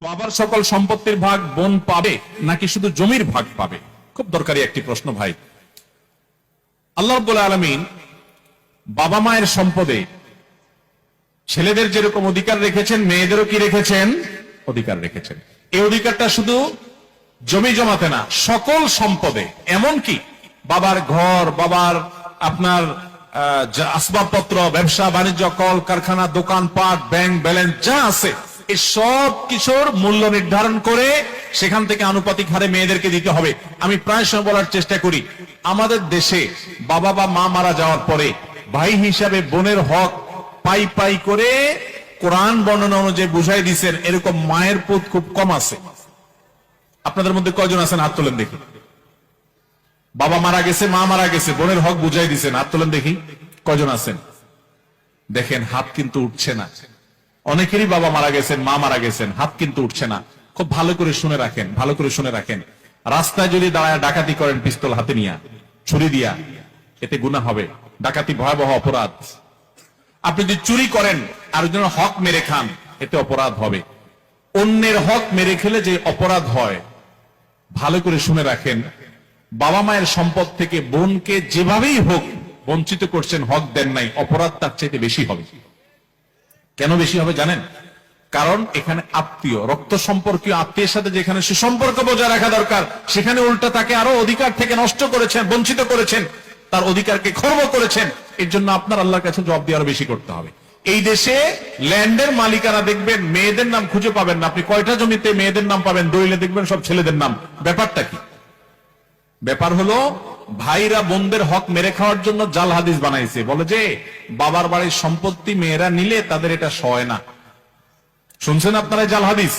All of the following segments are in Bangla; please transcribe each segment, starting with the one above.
বাবার সকল সম্পত্তির ভাগ বোন পাবে নাকি শুধু জমির ভাগ পাবে? খুব দরকারি একটি প্রশ্ন ভাই। আল্লাহ রাব্বুল আলামিন বাবা মায়ের সম্পদে ছেলেদের যেরকম অধিকার রেখেছেন, মেয়েদেরও কি রেখেছেন? অধিকার রেখেছেন। এই অধিকারটা শুধু জমি জমাতে না, সকল সম্পদে, এমনকি বাবার ঘর, বাবার আপনার আসবাবপত্র, ব্যবসা বাণিজ্য, কল কারখানা, দোকানপাট, ব্যাংক ব্যালেন্স যা আছে, এই সব কিছুর মূল্য নির্ধারণ করে সেখান থেকে আনুপাতিক হারে মেয়েদেরকে দিতে হবে। আমি প্রায় সময় বলার চেষ্টা করি, আমাদের দেশে বাবা বা মা মারা যাওয়ার পরে ভাই হিসাবে বোনের হক পাই পাই করে কোরআন বর্ণনা অনুযায়ী বুঝাই দিচ্ছেন, এরকম মায়ের পুত খুব কম আছে। আপনাদের মধ্যে কয়জন আছেন হাত তোলেন দেখি? বাবা মারা গেছে, মা মারা গেছে, বোনের হক বুঝাই দিচ্ছেন, হাত তোলেন দেখি কয়জন আছেন। দেখেন হাত কিন্তু উঠছে না। অনেকেরই বাবা মারা গেছেন, মা মারা গেছেন, হাত কিন্তু উঠছে না। খুব ভালো করে শুনে রাখেন, ভালো করে শুনে রাখেন। রাস্তায় যদি দাঁড়ায় ডাকাতি করেন পিস্তল হাতে নিয়া, ছুরি দিয়া, এতে গুনাহ হবে। ডাকাতি ভয়াবহ অপরাধ। আপনি যদি চুরি করেন আর একজনের হক মেরে খান, এতে অপরাধ হবে। অন্যের হক মেরে খেলে যে অপরাধ হয়, ভালো করে শুনে রাখেন। বাবা মায়ের সম্পদ থেকে বোনকে যেভাবেই হোক বঞ্চিত করছেন, হক দেন নাই, অপরাধ তার চাইতে বেশি হবে। কেন বেশি হবে জানেন? কারণ এখানে আত্মীয়, রক্ত সম্পর্কীয় আত্মীয়ের সাথে যেখানে সুসম্পর্ক বজায় রাখা দরকার, সেখানে উল্টা তাকে আরো অধিকার থেকে নষ্ট করেছেন, বঞ্চিত করেছেন, তার অধিকারকে খর্ব করেছেন। এর জন্য আপনার আল্লাহর কাছে জবাব দিয়ে আরো বেশি করতে হবে। এই দেশে ল্যান্ডের মালিকানা দেখবেন মেয়েদের নাম খুঁজে পাবেন না। আপনি কয়টা জমিতে মেয়েদের নাম পাবেন? দলিলে দেখবেন সব ছেলেদের নাম। ব্যাপারটা কি? ব্যাপার হলো ভাইরা বোনদের হক মেরে খাওয়ার জন্য জাল হাদিস বানাইছে। বলে যে বাবার বাড়ির সম্পত্তি মেয়েরা নিলে তাদের এটা সয় না। শুনছেন আপনারা জাল হাদিস?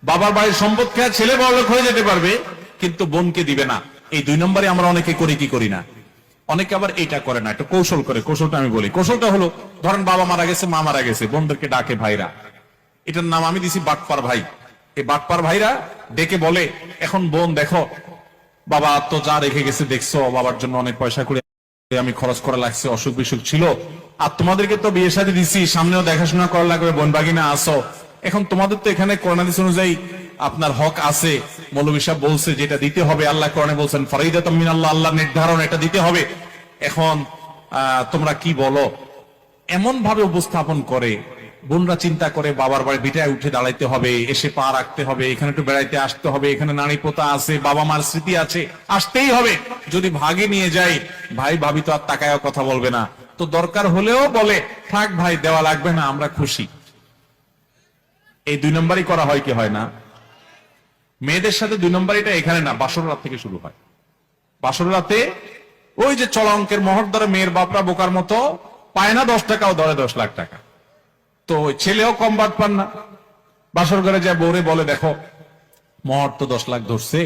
বাবার বাড়ির সম্পদ খেয়ে ছেলে বড়লোক হয়ে যেতে পারবে, কিন্তু বোনকে দিবে না। এই 2 নম্বরে আমরা অনেকে করি কি করি না? অনেকে আবার এটা করে না, একটা কৌশল করে। কৌশলটা আমি বলি। কৌশলটা হলো, ধরেন বাবা মারা গেছে, মা মারা গেছে, বোনদেরকে ডাকে ভাইরা। এটার নাম আমি দিছি বাটপার ভাই। এই বাটপার ভাইরা ডেকে বলে, এখন বোন দেখো, বাবা তো যা রেখে গেছে দেখছো, বাবার জন্য অনেক পয়সা করে আমি খরচ করা লাগছে, অসুখ বিসুখ ছিল, আর তোমাদেরকে তো বিয়ে শাদী দিছি, সামনেও দেখাশোনা করা লাগবে, বোন বাগিনা আসো। এখন তোমাদের তো এখানে কোরআন হাদিস অনুযায়ী আপনার হক আছে। মৌলভী সাহেব বলছে যেটা দিতে হবে, আল্লাহ কোরআনে বলছেন ফরিদাতুম মিনাল্লাহ, আল্লাহ নির্ধারণ, এটা দিতে হবে। এখন তোমরা কি বলো? এমন ভাবে উপস্থাপন করে, বোনরা চিন্তা করে বাবার বাড়ি বিটায় উঠে দাঁড়াইতে হবে, এসে পা রাখতে হবে, এখানে একটু বেড়াইতে আসতে হবে, এখানে নারী পোতা আছে, বাবা মার স্মৃতি আছে, আসতেই হবে। যদি ভাগে নিয়ে যাই, ভাই ভাবি তো আর তাকায়ও কথা বলবে না, তো দরকার হলেও বলে থাক ভাই, দেওয়া লাগবে না, আমরা খুশি। এই 2 নম্বরই করা হয় কি হয় না? মেয়েদের সাথে 2 নম্বরটা এখানে না, বাসর রাত থেকে শুরু হয়। বাসর রাতে ওই যে চলা অঙ্কের মোহর ধরে মেয়ের বাপরা বোকার মতো পায় না 10 টাকাও, ধরে 10 লাখ টাকা। তো ছেলেও কম বাদ পান না। বাসর ঘরে যায় বউরে বলে, দেখো মোহর তো 10 লাখ ধরছে,